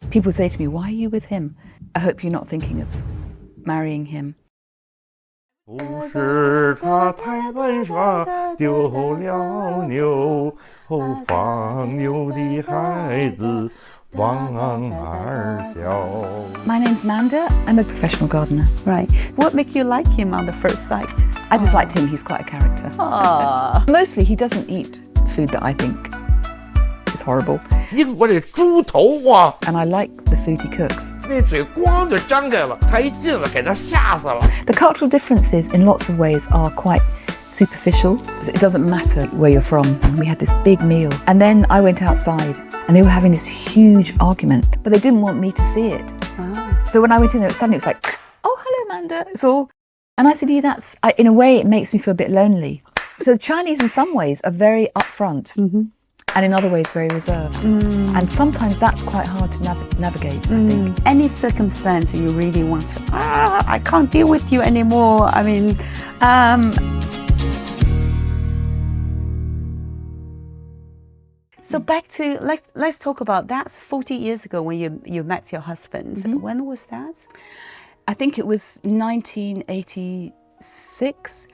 People say to me, why are you with him? I hope you're not thinking of marrying him. 不是他太笨拙，丢了牛，放牛的孩子望儿笑。 My name's Manda. I'm a professional gardener. Right. What make you like him on the first sight? I just liked him. He's quite a character. Ah. Mostly he doesn't eat food that I think is horrible. 英国的猪头啊， And I like the food he cooks. 那嘴咣就张开了，他一进来给他吓死了。 The cultural differences in lots of ways are quite superficial. It doesn't matter where you're from. We had this big meal and then I went outside and they were having this huge argument, but they didn't want me to see it. Ah. So when I went in there, suddenly it was like, oh, hello, Manda. It's all. And I said, yeah, in a way, it makes me feel a bit lonely. So the Chinese in some ways are very upfront. And in other ways very reserved. And sometimes that's quite hard to navigate, I think. Any circumstance you really want to, I can't deal with you anymore. I mean, so back to, let's talk about that. 40 years ago when you met your husband. When was that? I think it was 1986.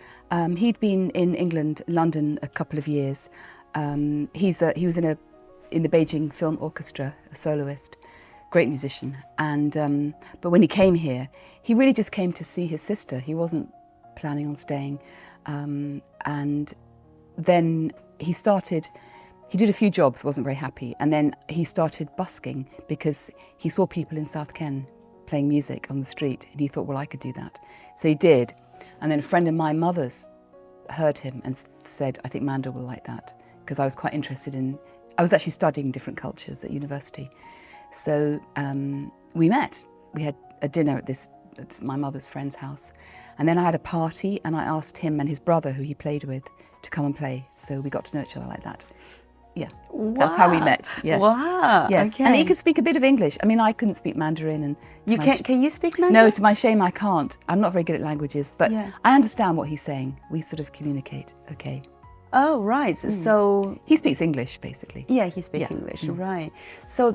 He'd been in England, London, a couple of years. He was in the Beijing film orchestra, a soloist, great musician. And but when he came here, he really just came to see his sister. He wasn't planning on staying. And then he did a few jobs, wasn't very happy. And then he started busking because he saw people in South Ken playing music on the street. And he thought, well, I could do that. So he did. And then a friend of my mother's heard him and said, I think Manda will like that. Because I was quite interested I was actually studying different cultures at university. So we met. We had a dinner at my mother's friend's house. And then I had a party and I asked him and his brother, who he played with, to come and play. So we got to know each other like that. Yeah, Wow. That's how we met. Yes. Wow. Yes, Okay. and he could speak a bit of English. I mean, I couldn't speak Mandarin. And You can you speak Mandarin? No, to my shame, I can't. I'm not very good at languages, but Yeah. I understand what he's saying. We sort of communicate, okay. Oh, right. So He speaks English, basically. yeah, he speaks Yeah. English, right? So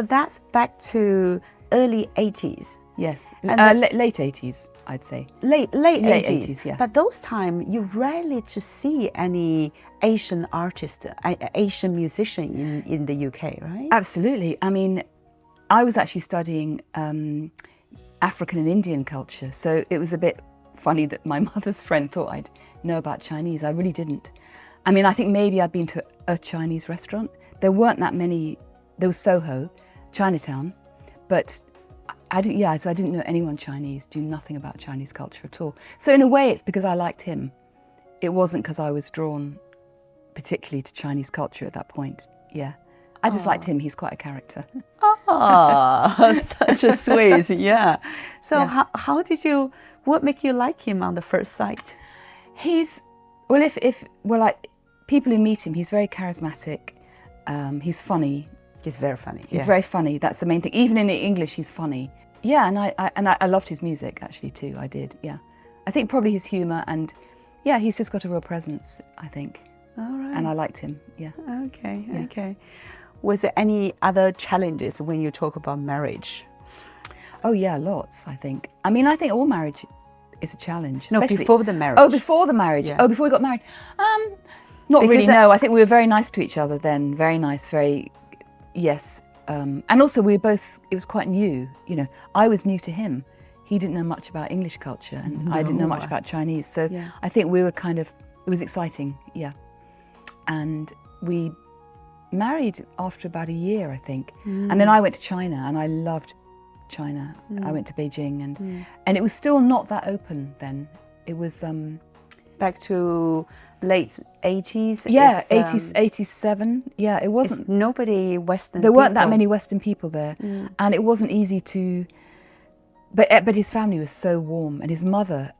that's back to early 80s. Yes, And late 80s, I'd say. Late Late 80s. 80s, yeah. But those time you rarely to see any Asian artist, Asian musician in the UK, right? Absolutely. I mean, I was actually studying African and Indian culture, so it was a bit funny that my mother's friend thought I'd know about Chinese. I really didn't. I mean, I think maybe I'd been to a Chinese restaurant. There weren't that many. There was Soho, Chinatown, but I didn't know anyone Chinese, knew nothing about Chinese culture at all. So in a way, it's because I liked him. It wasn't because I was drawn particularly to Chinese culture at that point. Yeah, I just liked him. He's quite a character. Ah, such a sweet, yeah. So Yeah. what make you like him on the first sight? People who meet him, he's very charismatic. He's funny. He's very funny. He's very funny. That's the main thing. Even in English, he's funny. Yeah, and I loved his music actually too. I did. Yeah, I think probably his humour and yeah, he's just got a real presence. I think. All right. And I liked him. Yeah. Okay. Yeah. Okay. Was there any other challenges when you talk about marriage? Oh yeah, lots. I think. I mean, I think all marriage is a challenge. No, especially- before the marriage. Oh, before the marriage. Yeah. Oh, before we got married. Not Because really. No, I think we were very nice to each other then. Very nice. Very. Yes. And also we were both. It was quite new. You know, I was new to him. He didn't know much about English culture, and I didn't know much about Chinese. So Yeah. I think we were kind of. It was exciting. Yeah. And we married after about a year, I think. And then I went to China, and I loved China. I went to Beijing, and it was still not that open then. It was Back to late 80s. yeah, it's, 80s, 87. Yeah, it wasn't. it's nobody Western. There weren't that people. many Western people there, and it wasn't easy to. But his family was so warm, and his mother,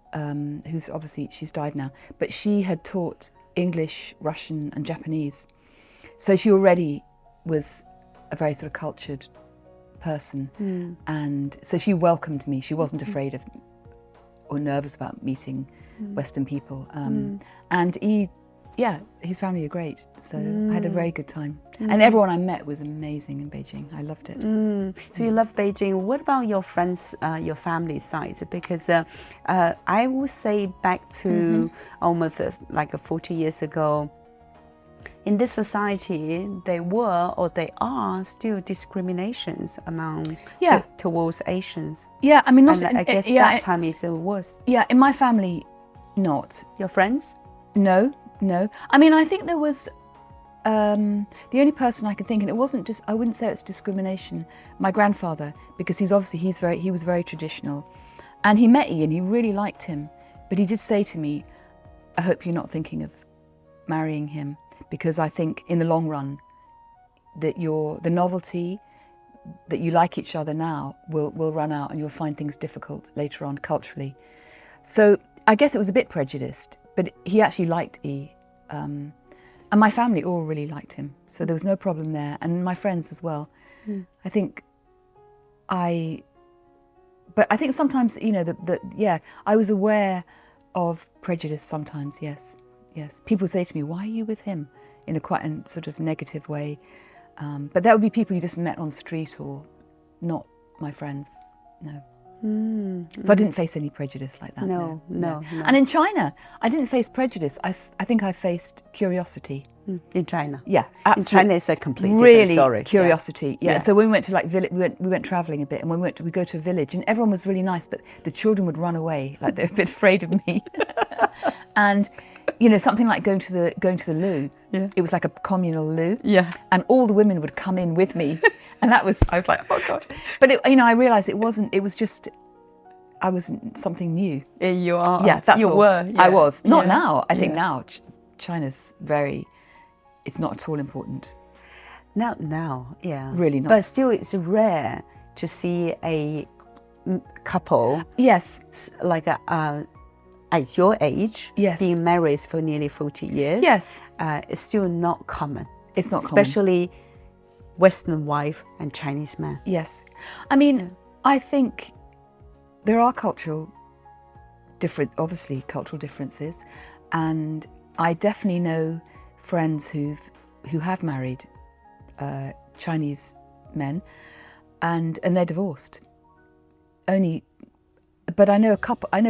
who's obviously she's died now, but she had taught English, Russian, and Japanese, so she already was a very sort of cultured person, and so she welcomed me. She wasn't afraid of or nervous about meeting Western people, and yeah, his family are great. So I had a very good time. And everyone I met was amazing in Beijing. I loved it. So you love Beijing. What about your friends, your family side? Because I would say back to almost like 40 years ago, in this society, there were or there are still discriminations among towards Asians. Yeah, I mean, not. And I guess that time is worse. Yeah, in my family, not. Your friends? No. I mean, I think there was the only person I can think, and it wasn't just. I wouldn't say it's discrimination. My grandfather, because he was very traditional, and he met Ian. He really liked him, but he did say to me, "I hope you're not thinking of marrying him." Because I think in the long run that the novelty that you like each other now will run out, and you'll find things difficult later on culturally. So I guess it was a bit prejudiced, but he actually liked E. And my family all really liked him. So there was no problem there. And my friends as well. I think but I think sometimes, you know, I was aware of prejudice sometimes, yes. Yes, people say to me, "Why are you with him?" in a quite a sort of negative way. But that would be people you just met on the street or not my friends, no. So I didn't face any prejudice like that. No. And in China, I didn't face prejudice. I think I faced curiosity. In China? Yeah, absolutely. In China, it's a completely different story. Curiosity. Yeah. So when we went to we went traveling a bit, and we go to a village, and everyone was really nice, but the children would run away, like they were a bit afraid of me. And you know, something like going to the loo. Yeah. It was like a communal loo. Yeah. And all the women would come in with me, and I was like, oh God. But I realised it wasn't. It was just I was something new. Yeah, you are. Yeah, that's you all. Were. Yeah. I was not now. I think now China's very. It's not at all important. Not now. Yeah. Really not. But still, it's rare to see a couple. Yes. Like at your age, being married for nearly 40 years, it's still not common. It's not common. Especially Western wife and Chinese man. Yes. I mean, I think there are cultural differences, and I definitely know friends who have married Chinese men, and they're divorced. But I know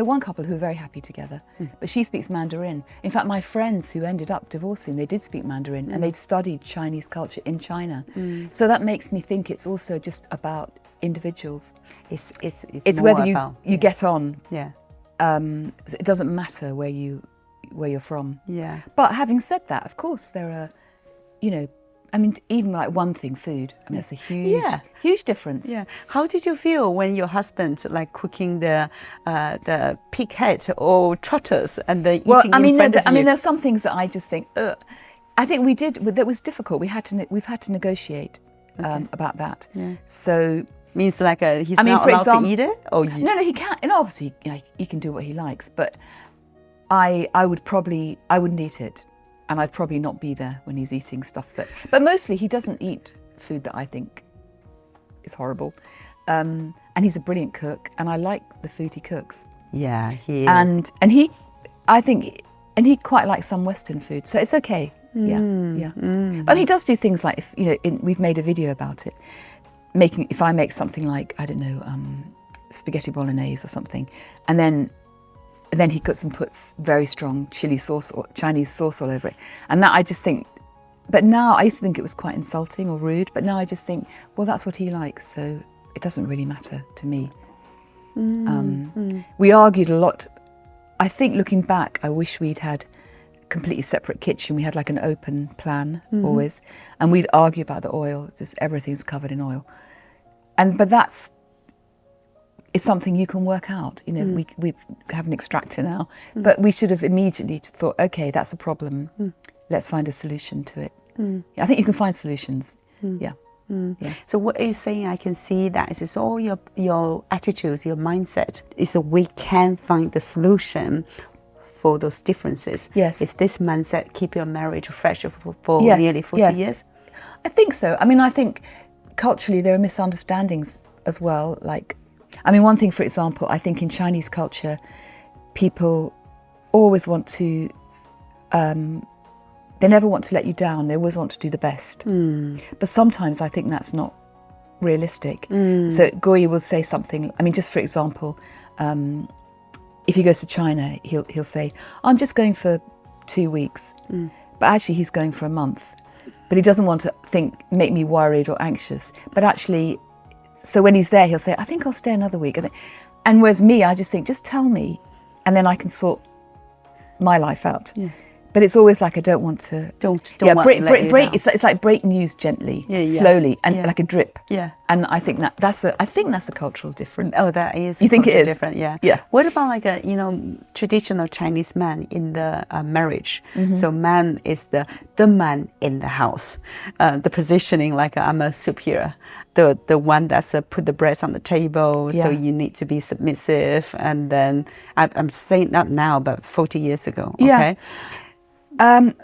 one couple who are very happy together, but she speaks Mandarin. In fact, my friends who ended up divorcing, they did speak Mandarin, and they'd studied Chinese culture in China. So that makes me think it's also just about individuals. It's whether you get on. Yeah. It doesn't matter where you're from. Yeah. But having said that, of course, there are, you know, I mean, even like one thing, food. I mean, that's a huge difference. Yeah. How did you feel when your husband like cooking the pig head or trotters and the eating in front of you? I mean, there's some things that I just think, ugh. I think we did. That was difficult. We've had to negotiate about that. Yeah. So means like he's not allowed to eat it, or no, he can't. And obviously, he can do what he likes. But I wouldn't eat it. And I'd probably not be there when he's eating stuff but mostly he doesn't eat food that I think is horrible. And he's a brilliant cook, and I like the food he cooks. Yeah, he is. And he quite likes some Western food, so it's okay. But he does do things like, we've made a video about it. If I make something like, I don't know, spaghetti bolognese or something, and then he puts very strong chili sauce or Chinese sauce all over it. And that I just think, but now I used to think it was quite insulting or rude, but now I just think, well, that's what he likes, so it doesn't really matter to me. We argued a lot. I think looking back, I wish we'd had a completely separate kitchen. We had like an open plan always, and we'd argue about the oil, just everything's covered in oil. But it's something you can work out. You know, we have an extractor now, but we should have immediately thought, okay, that's a problem. Let's find a solution to it. I think you can find solutions. Yeah. So what are you saying? I can see that it's all your attitudes, your mindset. Is that we can find the solution for those differences. Yes. Is this mindset keep your marriage fresh for nearly 40 years? I think so. I mean, I think culturally there are misunderstandings as well. Like, I mean, one thing, for example, I think in Chinese culture, people always want to they never want to let you down. They always want to do the best. But sometimes I think that's not realistic. So Goyi will say something, I mean, just for example, if he goes to China, he'll say, I'm just going for 2 weeks, but actually he's going for a month. But he doesn't want to make me worried or anxious. But actually, so when he's there, he'll say, I think I'll stay another week. And whereas me, I just think, just tell me, and then I can sort my life out. Yeah. But it's always like I don't want to. Don't break. It's like break news gently, slowly, and like a drip. Yeah. And I think that's a cultural difference. Oh, that is. You think it is different? Yeah. Yeah. What about like a traditional Chinese man in the marriage? So man is the man in the house. The positioning like I'm a superior. The one that's put the bread on the table. Yeah. So you need to be submissive. And then I'm saying that now, but 40 years ago. Okay. Yeah.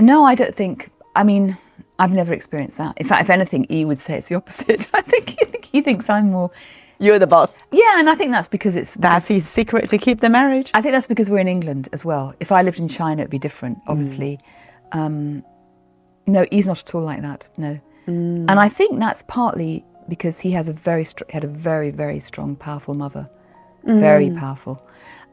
No, I don't think. I mean, I've never experienced that. In fact, if anything, he would say it's the opposite. I think he thinks I'm more. You're the boss. Yeah, and I think that's because that's his secret to keep the marriage. I think that's because we're in England as well. If I lived in China, it'd be different, obviously. No, he's not at all like that. No, and I think that's partly because he had a very, very strong, powerful mother, very powerful.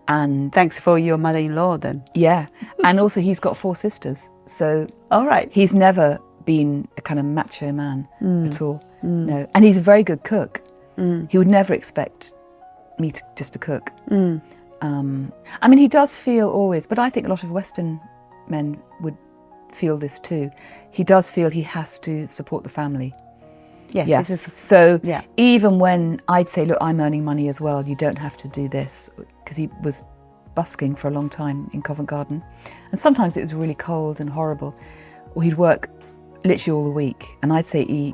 And thanks for your mother-in-law then. Yeah, and also he's got 4 sisters, so all right. He's never been a kind of macho man at all. No, and he's a very good cook. He would never expect me to cook. I mean, he does feel always, but I think a lot of Western men would feel this too. He does feel he has to support the family. Yeah. So even when I'd say, look, I'm earning money as well, you don't have to do this, because he was busking for a long time in Covent Garden. And sometimes it was really cold and horrible. Or he'd work literally all the week. And I'd say,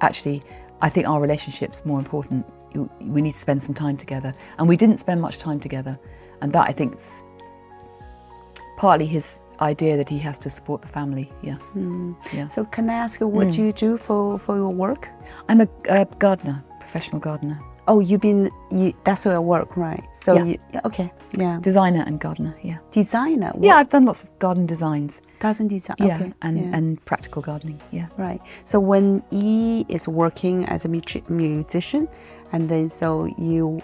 I think our relationship's more important. We need to spend some time together. And we didn't spend much time together. And that, I think, is partly his idea that he has to support the family. Yeah. So can I ask you, what do you do for your work? I'm a gardener, professional gardener. Oh, that's your work, right? So Designer and gardener, yeah. Designer? Yeah, I've done lots of garden designs. Garden design, yeah, okay. And practical gardening, yeah. Right. So when he is working as a musician, and then so you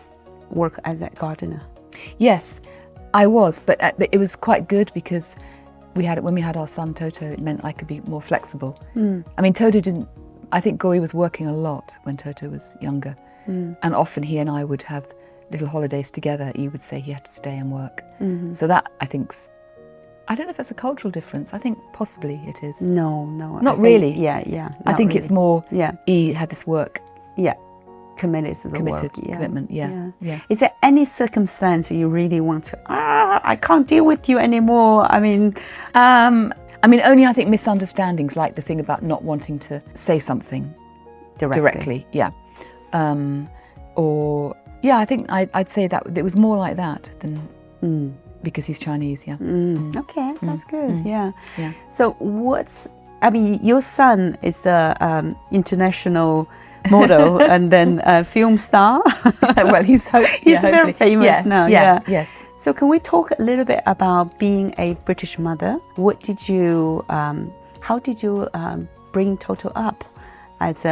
work as a gardener? Yes, I was, but it was quite good because when we had our son Toto, it meant I could be more flexible. I mean, I think Goyi was working a lot when Toto was younger. And often he and I would have little holidays together. He would say he had to stay and work. So that, I think, I don't know if it's a cultural difference. I think possibly it is. No. Not really. I think it's more, he had this work. Yeah. Committed to the work. Commitment, yeah. Is there any circumstance you really want to, I can't deal with you anymore? I mean, only I think misunderstandings, like the thing about not wanting to say something directly. Yeah. I think I'd say that it was more like that than because he's Chinese, yeah. Okay, that's good, yeah. So your son is a international model and then a film star. Well, he's very famous now. Yes. So can we talk a little bit about being a British mother? How did you bring Toto up? As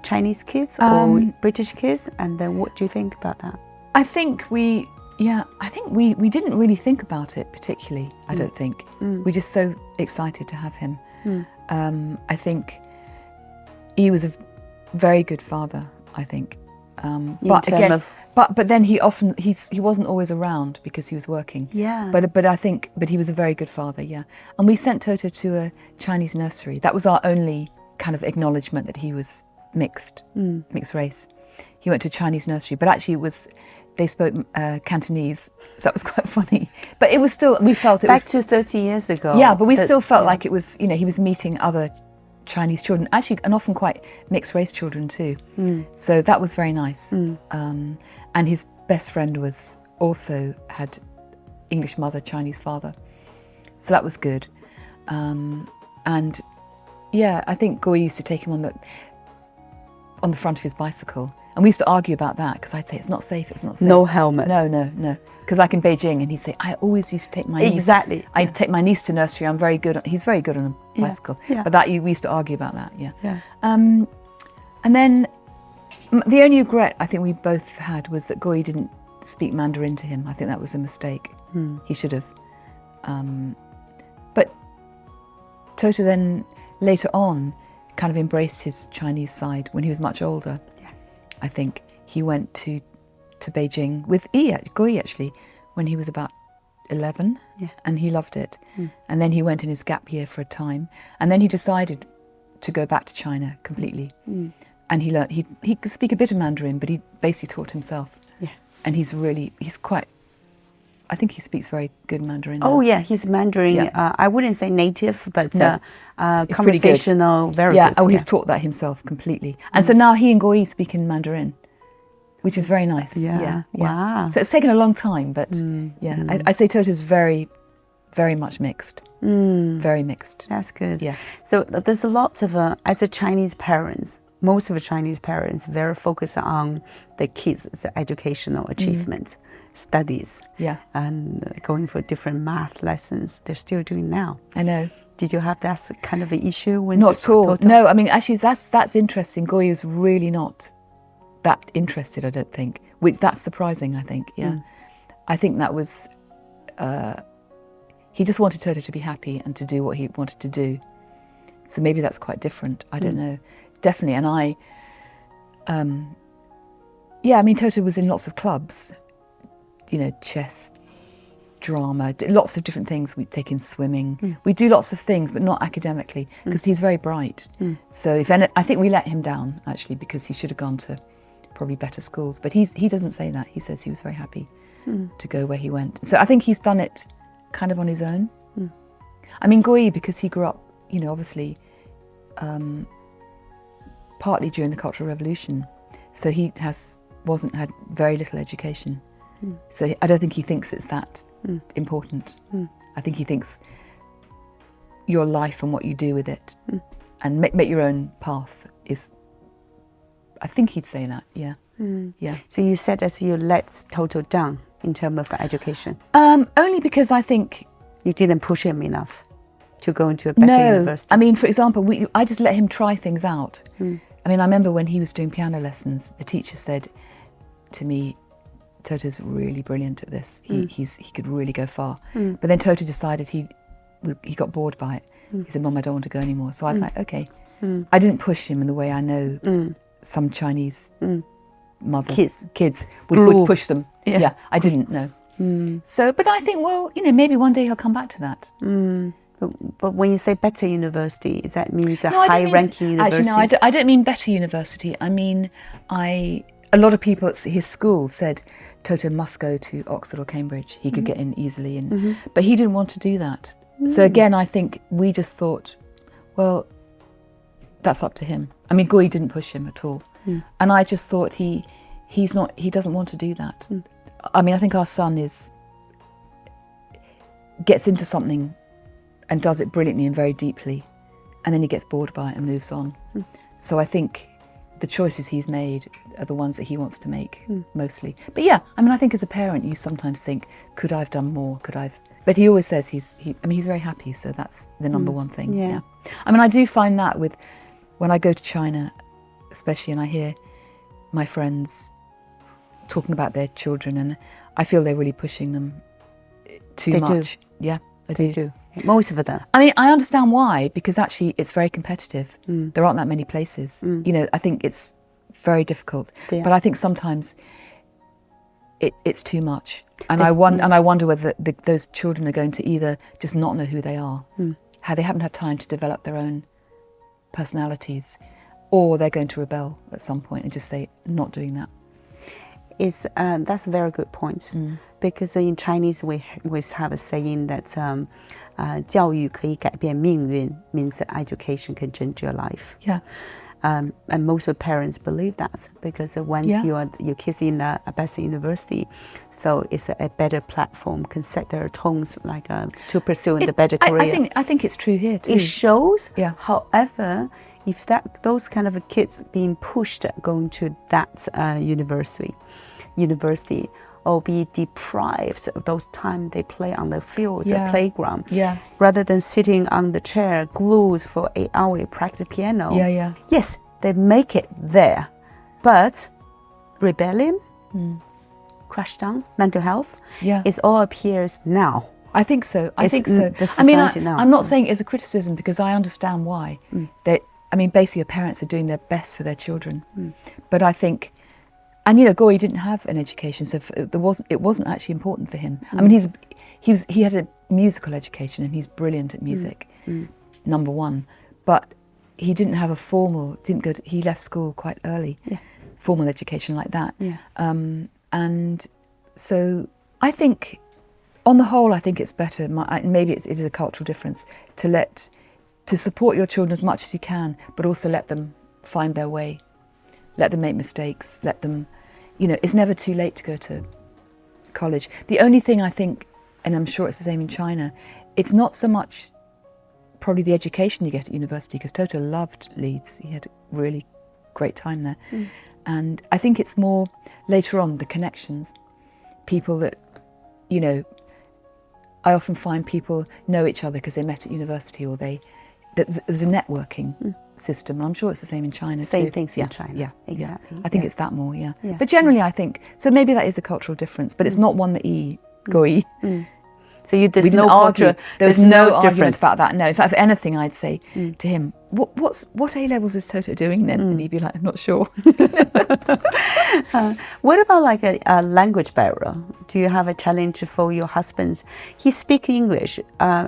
Chinese kids or British kids, and then what do you think about that? I think we didn't really think about it particularly. I don't think we're just so excited to have him. I think he was a very good father. I think, but then he wasn't always around because he was working. Yeah. But he was a very good father. Yeah. And we sent Toto to a Chinese nursery. That was our only kind of acknowledgement that he was mixed race. He went to a Chinese nursery, but actually they spoke Cantonese, so that was quite funny. But it was still, we felt it back to 30 years ago. Yeah, but we still felt like it was, he was meeting other Chinese children, actually, and often quite mixed race children too. So that was very nice. And his best friend had English mother, Chinese father, so that was good. I think Goyi used to take him on the front of his bicycle, And we used to argue about that because I'd say, it's not safe, it's not safe. No helmet. No. Because like in Beijing, and he'd say, I always used to take my niece. Exactly. I'd take my niece to nursery. He's very good on a bicycle. Yeah. But we used to argue about that, yeah. Yeah. And then the only regret I think we both had was that Goi didn't speak Mandarin to him. I think that was a mistake. He should have. But Toto then, later on, kind of embraced his Chinese side when he was much older. Yeah. I think he went to Beijing with Goi actually when he was about 11, and he loved it. And then he went in his gap year for a time, and then he decided to go back to China completely. And he learned, he could speak a bit of Mandarin, but he basically taught himself. Yeah. And he's quite, I think he speaks very good Mandarin now. Oh yeah, he's Mandarin. Yeah. I wouldn't say native, but No. It's pretty good. conversational, very Yeah, good. he's taught that himself completely. And so now he and Goi speak in Mandarin, which is very nice. Yeah. Wow. So it's taken a long time, but I'd say Toto's very, very much mixed. Very mixed. That's good. Yeah. So there's a lot of, as a Chinese parents, most of the Chinese parents very focused on the kids' educational achievement, studies, and going for different math lessons. They're still doing now. I know. Did you have that kind of an issue when? Not at all. Toto? No, I mean, actually, that's interesting. Goi was really not that interested, I don't think, that's surprising, I think, I think that was, he just wanted Toto to be happy and to do what he wanted to do. So maybe that's quite different, I don't know. Definitely, and I mean, Toto was in lots of clubs, chess, drama, lots of different things. We'd take him swimming. We do lots of things, but not academically, because he's very bright. So I think we let him down, actually, because he should have gone to probably better schools. But he doesn't say that. He says he was very happy to go where he went. So I think he's done it kind of on his own. I mean, Goi, because he grew up, obviously, partly during the Cultural Revolution, so he had very little education. So I don't think he thinks it's that important. I think he thinks your life and what you do with it, and make your own path is. I think he'd say that. Yeah. So you said as you let Toto down in terms of education. Only because I think you didn't push him enough to go into a better university. I mean, for example, I just let him try things out. I mean, I remember when he was doing piano lessons, the teacher said to me, Toto's really brilliant at this. He could really go far. But then Toto decided he got bored by it. He said, Mom, I don't want to go anymore. So I was like, okay. I didn't push him in the way I know some Chinese mothers, kids would push them. Yeah, I didn't know. So, but I think, well, maybe one day he'll come back to that. But when you say better university, does that mean a high-ranking university? Actually, no, I don't mean better university. I mean, a lot of people at his school said Toto must go to Oxford or Cambridge. He could get in easily, but he didn't want to do that. So again, I think we just thought, well, that's up to him. I mean, Goi didn't push him at all, and I just thought he doesn't want to do that. I mean, I think our son gets into something and does it brilliantly and very deeply, and then he gets bored by it and moves on. So I think the choices he's made are the ones that he wants to make mostly. But yeah, I mean, I think as a parent, you sometimes think, could I have done more? But he always says he's very happy, so that's the number one thing. Yeah. I mean, I do find that when I go to China, especially, and I hear my friends talking about their children, and I feel they're really pushing them too much. Yeah, they do. Most of them. I mean, I understand why, because actually it's very competitive. There aren't that many places. I think it's very difficult. Yeah. But I think sometimes it's too much. And I wonder whether those children are going to either just not know who they are, how they haven't had time to develop their own personalities, or they're going to rebel at some point and just say, not doing that. That's a very good point, because in Chinese we have a saying that 教育可以改变命运 means that education can change your life. Yeah. And most of parents believe that, because once your kids in a better university, so it's a better platform, can set their tones to pursue the better career. I think it's true here too. It shows. However, if those kind of kids being pushed going to that university or be deprived of those time they play on the fields, the playground, rather than sitting on the chair glued for 8 hours practice piano. Yes, they make it there, but rebellion, crash down, mental health, it all appears now. I think so. I think so. I'm not saying it as a criticism because I understand why. Basically, parents are doing their best for their children. But I think, and Goy didn't have an education, so it wasn't actually important for him. I mean, he had a musical education and he's brilliant at music, number one. But he didn't have a formal. He left school quite early. Formal education like that. And so I think, on the whole, I think it's better. Maybe it is a cultural difference to support your children as much as you can, but also let them find their way, let them make mistakes, let them, it's never too late to go to college. The only thing I think, and I'm sure it's the same in China, it's not so much probably the education you get at university, because Toto loved Leeds. He had a really great time there. And I think it's more later on, the connections, people that, I often find people know each other because they met at university, or there's a networking system. I'm sure it's the same in China too. Same things in China. Yeah, exactly. I think it's that more. But generally, I think so. Maybe that is a cultural difference, but it's not one that Goy. So we didn't argue. There was no argument about that. No, in fact, if anything, I'd say to him, "What A levels is Toto doing then?" And he'd be like, "I'm not sure." What about like a language barrier? Do you have a challenge for your husband? He speaks English,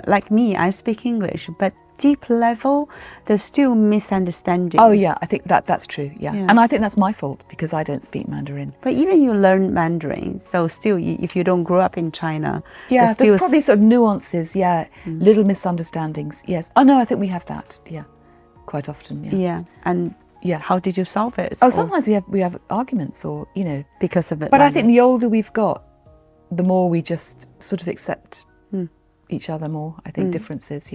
like me. I speak English, but deep level, there's still misunderstandings. Oh yeah, I think that's true. Yeah, and I think that's my fault because I don't speak Mandarin. But even you learn Mandarin, so still, if you don't grow up in China, there's probably sort of nuances. Little misunderstandings. Yes. Oh no, I think we have that. Yeah, quite often. And how did you solve it? Oh, sometimes we have arguments, or because of it. But I think the older we've got, the more we just sort of accept each other more. I think differences.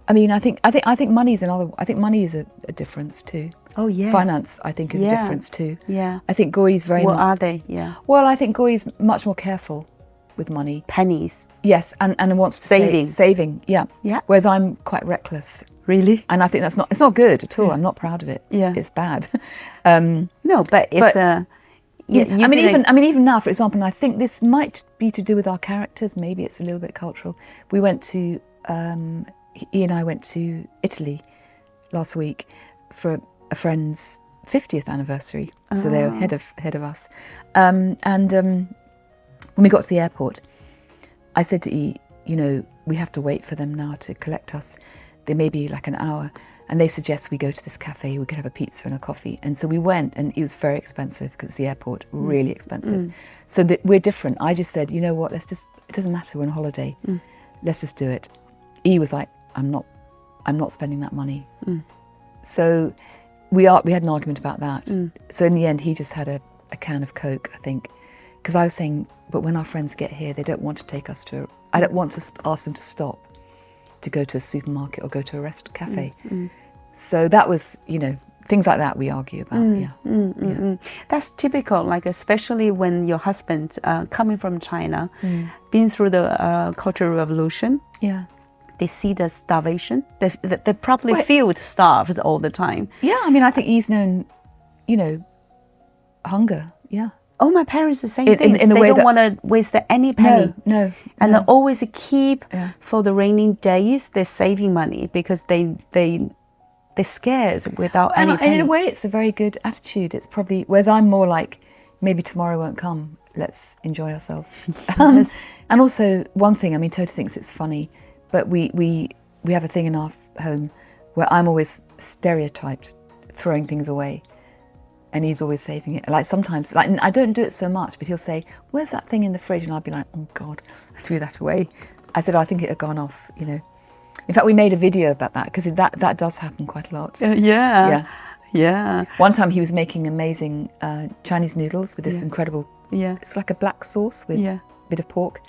I think money is another. I think money is a difference too. Oh yes. Finance, I think, is a difference too. Yeah. I think Goy's very. What are they? Yeah. Well, I think Goy's much more careful with money. Pennies. Yes, and wants to saving. Yeah. Whereas I'm quite reckless. Really? And I think it's not good at all. I'm not proud of it. Yeah. It's bad. No, but it's even now, for example, and I think this might be to do with our characters. Maybe it's a little bit cultural. We went to. He and I went to Italy last week for a friend's 50th anniversary, so they were ahead of us. When we got to the airport, I said to E, we have to wait for them now to collect us. They may be like an hour, and they suggest we go to this cafe. We could have a pizza and a coffee, and so we went, and it was very expensive because the airport really expensive. So we're different. I just said, you know what? It doesn't matter. We're on holiday. Let's just do it. E was like, I'm not spending that money. So we had an argument about that. So in the end, he just had a can of Coke, I think, because I was saying, but when our friends get here, they don't want to take us to. I don't want to ask them to stop to go to a supermarket or go to a restaurant cafe. So that was, things like that we argue about. That's typical, like especially when your husband coming from China, been through the Cultural Revolution. They see the starvation. They probably feel starved all the time. I think he's known, hunger. Oh, my parents the same thing. They don't want to waste any penny. No. And they always keep for the raining days. They're saving money because they're scared without any penny. And in a way, it's a very good attitude. It's probably, whereas I'm more like, maybe tomorrow won't come. Let's enjoy ourselves. And also, one thing, Toto thinks it's funny, but we have a thing in our home where I'm always stereotyped throwing things away, and he's always saving it. Like sometimes, I don't do it so much, but he'll say, "Where's that thing in the fridge?" And I'll be like, "Oh God, I threw that away." I said, "I think it had gone off." In fact, we made a video about that because that does happen quite a lot. Yeah. One time he was making amazing Chinese noodles with this incredible. It's like a black sauce with a bit of pork.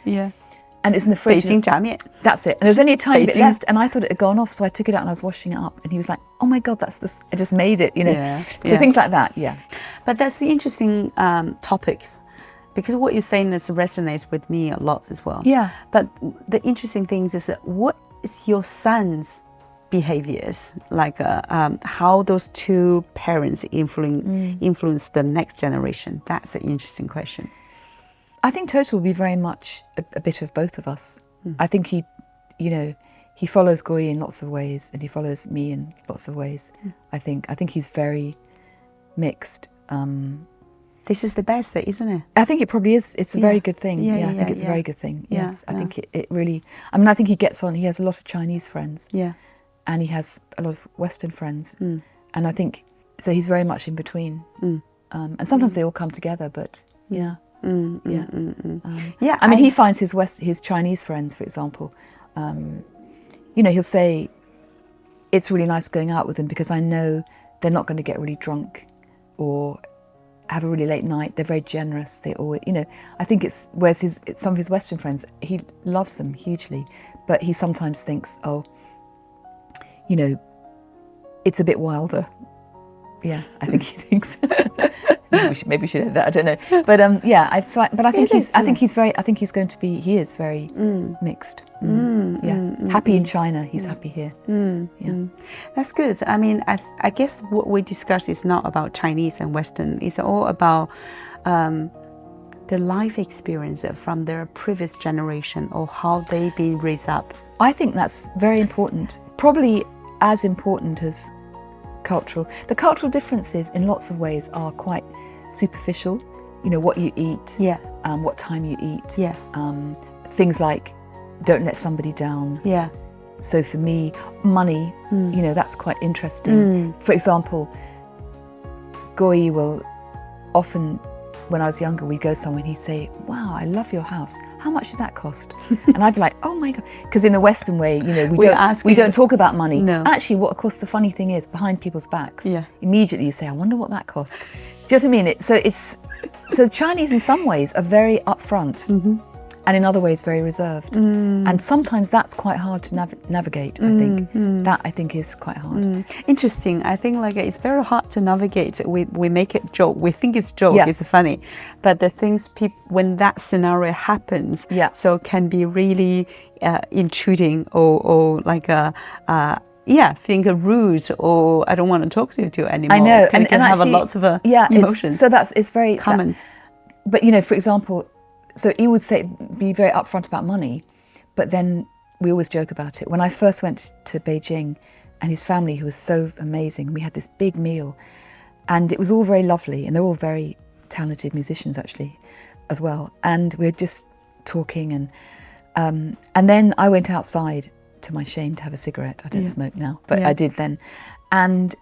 and it's in the fridge. 北京炸面. That's it. And there's only a tiny bit Beijing. left, and I thought it had gone off, so I took it out and I was washing it up, and he was like, "Oh my God, that's this! I just made it," you know. Yeah, So yeah. things like that, yeah. But that's the interesting topics, because what you're saying resonates with me a lot as well. Yeah. But the interesting thing is that what is your son's behaviors, like how those two parents influence the next generation? That's an interesting question. I think Toto will be very much a bit of both of us. I think he, you know, he follows Goyi in lots of ways, and he follows me in lots of ways. I think he's very mixed. This is the best, isn't it? I think it probably is. It's a very good thing. Yeah, I think it's yeah. a very good thing. Yeah, Yes, I think it really. I mean, I think he gets on. He has a lot of Chinese friends, Yeah. and he has a lot of Western friends, and I think so. He's very much in between, and sometimes they all come together. But yeah. Yeah. I mean, he finds his Chinese friends, for example, you know, he'll say, it's really nice going out with them because I know they're not going to get really drunk or have a really late night. They're very generous. They always, you know, I think whereas some of his Western friends, he loves them hugely, but he sometimes thinks, oh, you know, it's a bit wilder. Yeah, I think he thinks. Maybe we should have that. I don't know, but yeah. I think he's going to be. He is very mixed. Happy in China. He's happy here. Yeah, that's good. I mean, I guess what we discuss is not about Chinese and Western. It's all about their life experience from their previous generation or how they've been raised up. I think that's very important. Probably as important as the cultural differences in lots of ways are quite superficial. You know, what you eat, what time you eat, things like don't let somebody down. Yeah. So for me, money, you know, that's quite interesting. For example, Goyi will often, when I was younger, we'd go somewhere and he'd say, "Wow, I love your house. How much does that cost?" And I'd be like, "Oh my God," because in the Western way, you know, we don't talk about money. No. Actually, what of course the funny thing is, behind people's backs, Yeah. immediately you say, "I wonder what that cost." Do you know what I mean? So Chinese in some ways are very upfront, and in other ways very reserved, and sometimes that's quite hard to navigate. I think that is quite hard. Interesting. I think like it's very hard to navigate. We make it joke. We think it's joke. Yeah. It's funny, but the things when that scenario happens, so it can be really intruding or like think rude or I don't want to talk to you anymore. I know, and actually, have lots of emotions. It's very common. But you know, for example, so he would be very upfront about money, but then we always joke about it. When I first went to Beijing, and his family, who was so amazing, we had this big meal, and it was all very lovely, and they're all very talented musicians actually, as well. And we were just talking, and then I went outside, to my shame, to have a cigarette. I don't smoke now, but I did then. And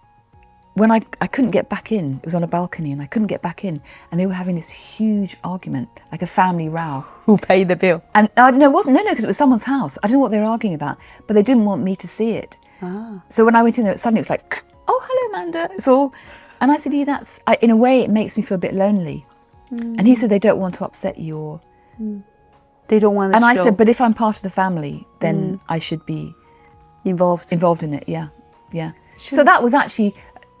when I couldn't get back in, it was on a balcony and I couldn't get back in, and they were having this huge argument, like a family row. Who paid the bill? And no, it wasn't, because it was someone's house. I don't know what they were arguing about, but they didn't want me to see it. So when I went in there, suddenly it was like, "Oh, hello, Manda." It's all, and I said, "Yeah, in a way, it makes me feel a bit lonely." And he said, "They don't want to upset you, or they don't want to." And I said, "But if I'm part of the family, then I should be involved in it." Yeah. Sure. So that was actually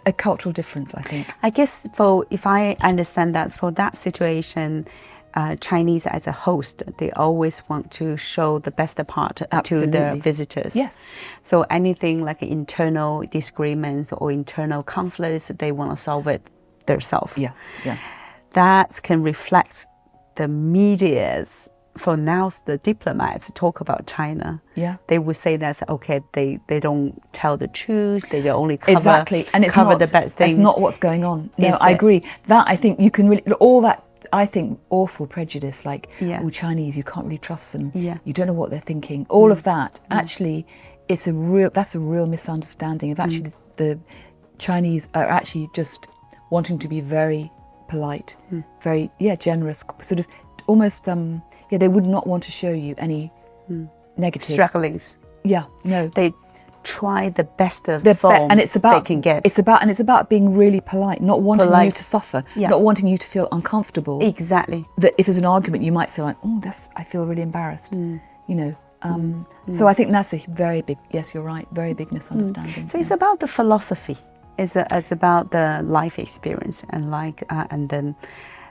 a cultural difference, I think. I guess if I understand that, for that situation, Chinese as a host, they always want to show the best part to their visitors. Yes. So anything like internal disagreements or internal conflicts, they want to solve it themselves. Yeah. That can reflect the media's. For now, the diplomats talk about China. Yeah, they would say that's okay. They don't tell the truth. They only cover and it's cover not, the bad things. That's not what's going on. No, I agree. That I think you can really all that. I think awful prejudice, like Chinese, you can't really trust them. Yeah, you don't know what they're thinking. All of that. Actually, that's a real misunderstanding of actually the Chinese are actually just wanting to be very polite, very generous, sort of almost they would not want to show you any negative strugglings. Yeah, no. They try the best of form and it's about, they can get. It's about being really polite, not wanting you to suffer, not wanting you to feel uncomfortable. Exactly. That if there's an argument, you might feel like, I feel really embarrassed. you know. So I think that's a very big, yes, you're right, very big misunderstanding. So it's about the philosophy. It's about the life experience and and then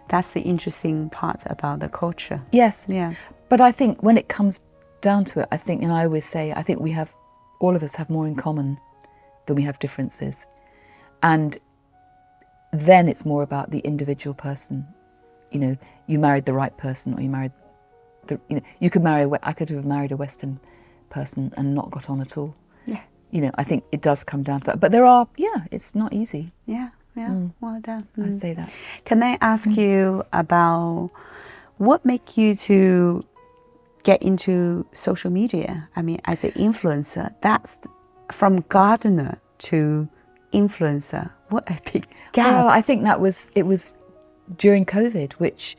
that's the interesting part about the culture. Yes. Yeah. But I think when it comes down to it, I think, and I always say, I think all of us have more in common than we have differences. And then it's more about the individual person. You know, you married the right person, or you married you could I could have married a Western person and not got on at all. Yeah. You know, I think it does come down to that. But there are, it's not easy. Yeah, well done. I'd say that. Can I ask you about what made you to get into social media? I mean, as an influencer, that's from gardener to influencer. What a big gap. Well, I think it was during COVID, which,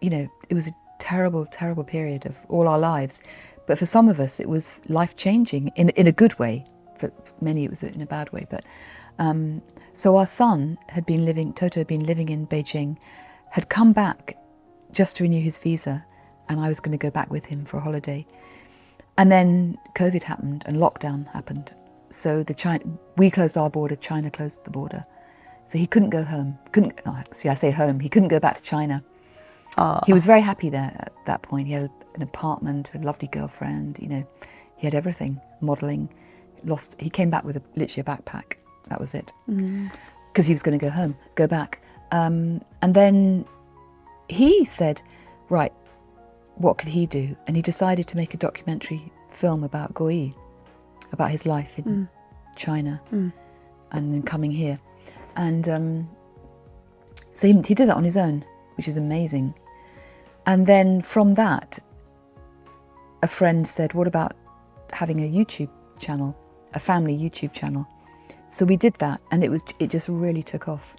you know, it was a terrible, terrible period of all our lives. But for some of us, it was life-changing in a good way. For many, it was in a bad way. But so our son Toto had been living in Beijing, had come back just to renew his visa, and I was going to go back with him for a holiday. And then COVID happened and lockdown happened. So we closed our border, China closed the border. So he couldn't go home. I say home, he couldn't go back to China. Oh. He was very happy there at that point. He had an apartment, a lovely girlfriend, you know, he had everything, modelling. He came back with literally a backpack, that was it. Because he was going to go back. And then he said, right, what could he do? And he decided to make a documentary film about Goi, about his life in China and then coming here. And so he did that on his own, which is amazing. And then from that, a friend said, what about having a YouTube channel, a family YouTube channel? So we did that, and it just really took off.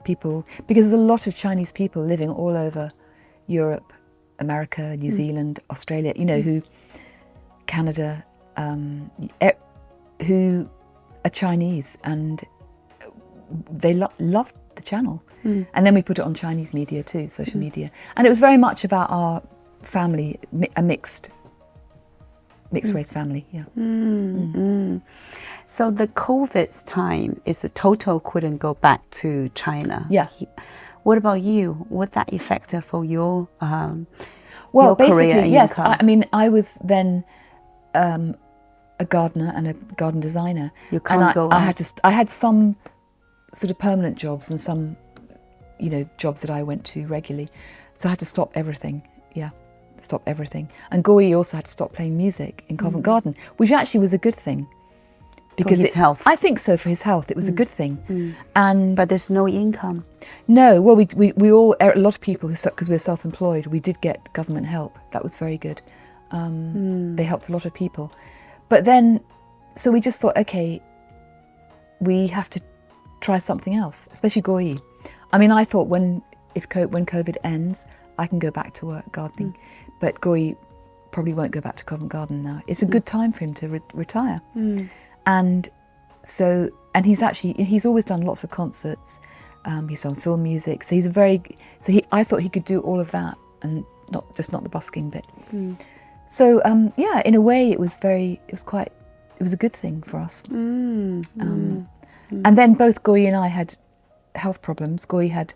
Because there's a lot of Chinese people living all over Europe, America, New Zealand, Australia, you know, Canada, who are Chinese, and they loved the channel. And then we put it on Chinese media too, social media. And it was very much about our family, a mixed race family, yeah. So the COVID time is Toto couldn't go back to China. Yeah. What about you? What that affect for your well, your basically, career and yes. income? I mean, I was then a gardener and a garden designer. You can't go out. I had some sort of permanent jobs and some, you know, jobs that I went to regularly. So I had to stop everything. Yeah, stop everything. And Goi also had to stop playing music in Covent Garden, which actually was a good thing. Because his health. I think so, for his health. It was a good thing. But there's no income. No, well, we all, a lot of people, because we're self-employed, we did get government help. That was very good. They helped a lot of people. But then, so we just thought, okay, we have to try something else, especially Goi. I mean, I thought when COVID ends, I can go back to work gardening. But Goi probably won't go back to Covent Garden now. It's a good time for him to retire. And so, and he's always done lots of concerts. He's done film music. So I thought he could do all of that and not the busking bit. So yeah, in a way, it was a good thing for us. And then both Goi and I had health problems. Goi had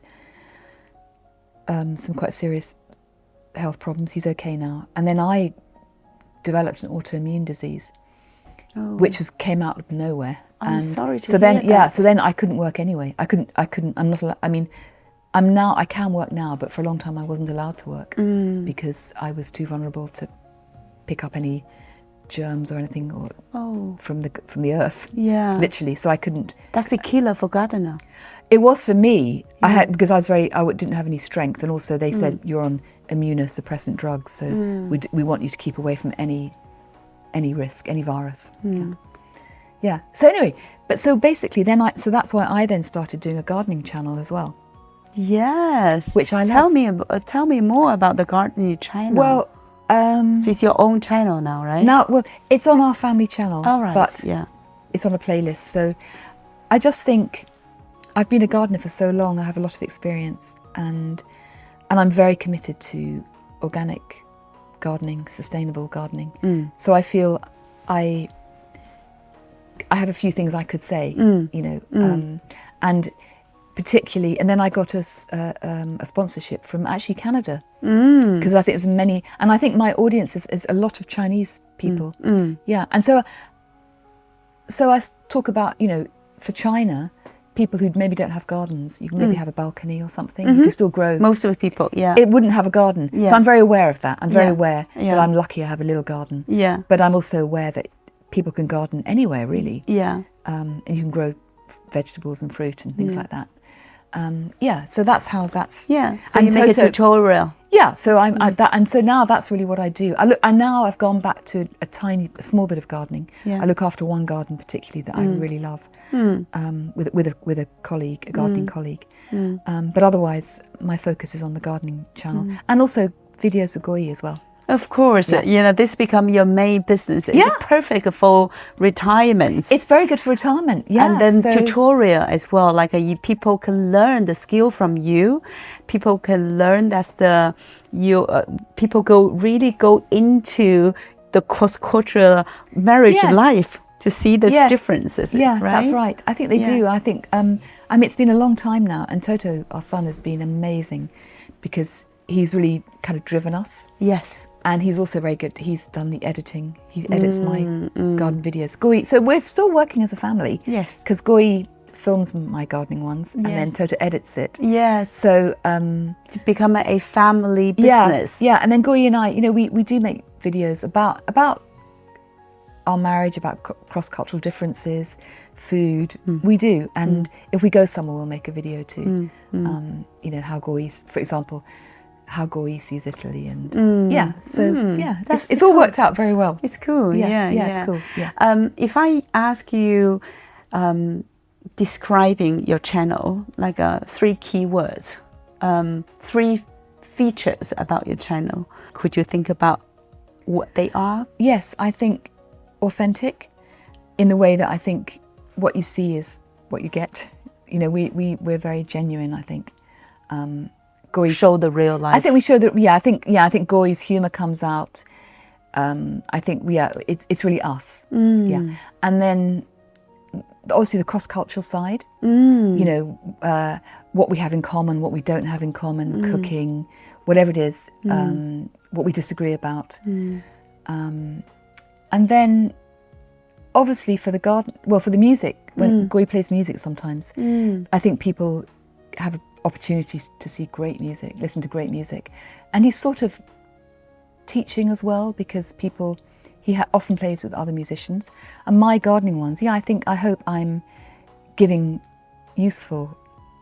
some quite serious health problems. He's okay now. And then I developed an autoimmune disease, which came out of nowhere. I'm sorry to hear that. So then I couldn't work anyway. I couldn't, I'm not allowed, I mean, I can work now, but for a long time I wasn't allowed to work because I was too vulnerable to pick up any germs or anything from the earth. Yeah. Literally, so I couldn't. That's a killer for gardener. It was for me. Because I didn't have any strength, and also they said you're on immunosuppressant drugs, so we want you to keep away from any risk, any virus. Yeah. So anyway, so basically so that's why I then started doing a gardening channel as well. Yes. Which I love. Tell me more about the gardening channel. Well, so it's your own channel now, right? Now, well, it's on our family channel. All right. But it's on a playlist. So I just think I've been a gardener for so long. I have a lot of experience, and I'm very committed to organic gardening, sustainable gardening. So I feel I have a few things I could say, and particularly, and then I got a sponsorship from actually Canada, because I think there's many, and I think my audience is a lot of Chinese people. Yeah, and so I talk about, for China, people who maybe don't have gardens, you can maybe have a balcony or something, you can still grow. Most of the people, It wouldn't have a garden. Yeah. So I'm very aware of that. I'm very aware Yeah. that I'm lucky I have a little garden. Yeah. But I'm also aware that people can garden anywhere, really. Yeah. And you can grow vegetables and fruit and things like that. So that's how that's. Yeah. So and you make a Toto- tutorial. Yeah, so and so now that's really what I do. And now I've gone back to a small bit of gardening. Yeah. I look after one garden particularly that I really love, with a colleague, a gardening colleague. But otherwise, my focus is on the gardening channel and also videos with Goi as well. Of course, this become your main business. It's Yeah. perfect for retirement. It's very good for retirement, yeah. And then so- tutorial as well, like people can learn the skill from you. People can learn people really go into the cross-cultural marriage Yes. life to see the Yes. differences, Yeah, right? that's right. I think they do. I think, it's been a long time now, and Toto, our son, has been amazing because he's really kind of driven us. Yes. And he's also very good. He's done the editing. He edits my garden videos. Goi, so we're still working as a family. Yes. Because Goi films my gardening ones, and then Yes. Toto edits it. Yes. So To become a family business. Yeah. And then Goi and I, we do make videos about our marriage, about cross-cultural differences, food. We do, and if we go somewhere, we'll make a video too. How Goi, for example, how Goi sees Italy, and it's all worked out very well. It's cool. Yeah. It's cool. Yeah. If I ask you describing your channel, like 3 keywords, 3 features about your channel, could you think about what they are? Yes, I think authentic, in the way that I think what you see is what you get. We're very genuine, I think. Goi Show the real life. I think we show that. I think Goi's humour comes out. I think it's really us. Yeah, and then obviously the cross-cultural side. What we have in common, what we don't have in common, cooking, whatever it is, what we disagree about, and then obviously for the garden. Well, for the music, when Goi plays music, sometimes I think people have opportunities to see great music, listen to great music, and he's sort of teaching as well, because he often plays with other musicians. And my gardening ones, I hope I'm giving useful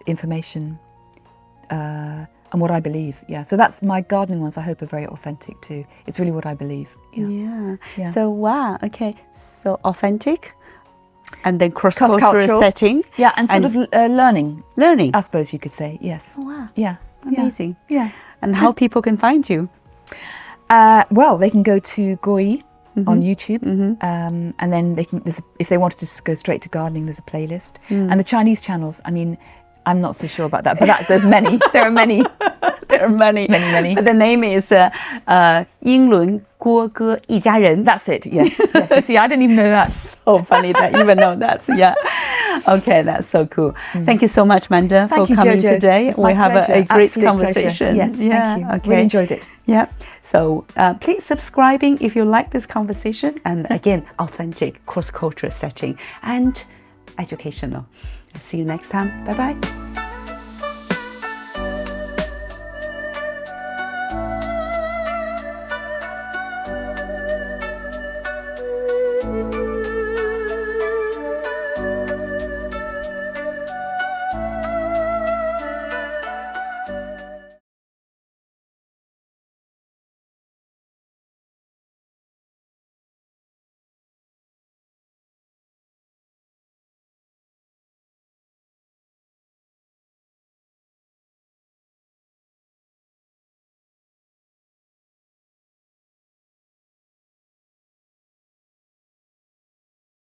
information and what I believe. So that's my gardening ones. I hope are very authentic too. It's really what I believe. Yeah. So okay, so authentic. And then cross-cultural Cross-cultural. setting. Yeah, and sort of learning, Learning. I suppose you could say. Yes. Oh, wow. Yeah. Amazing. Yeah. And how people can find you? Well, they can go to Goi on YouTube, and then they can. If they wanted to just go straight to gardening, there's a playlist. And the Chinese channels, I'm not so sure about that, but there's many. There are many. There are many. Many. But the name is 英伦郭歌一家人. That's it. Yes. You see, I didn't even know that. So funny that you even know that. Yeah. Okay, that's so cool. Thank you so much, Manda, for Thank you, coming Jojo. today. It's my We have pleasure. a great Absolute conversation. Pleasure. Yes, thank you. Okay. Really enjoyed it. Yeah. So please subscribing if you like this conversation. And again, authentic, cross-cultural setting and educational. See you next time. Bye-bye.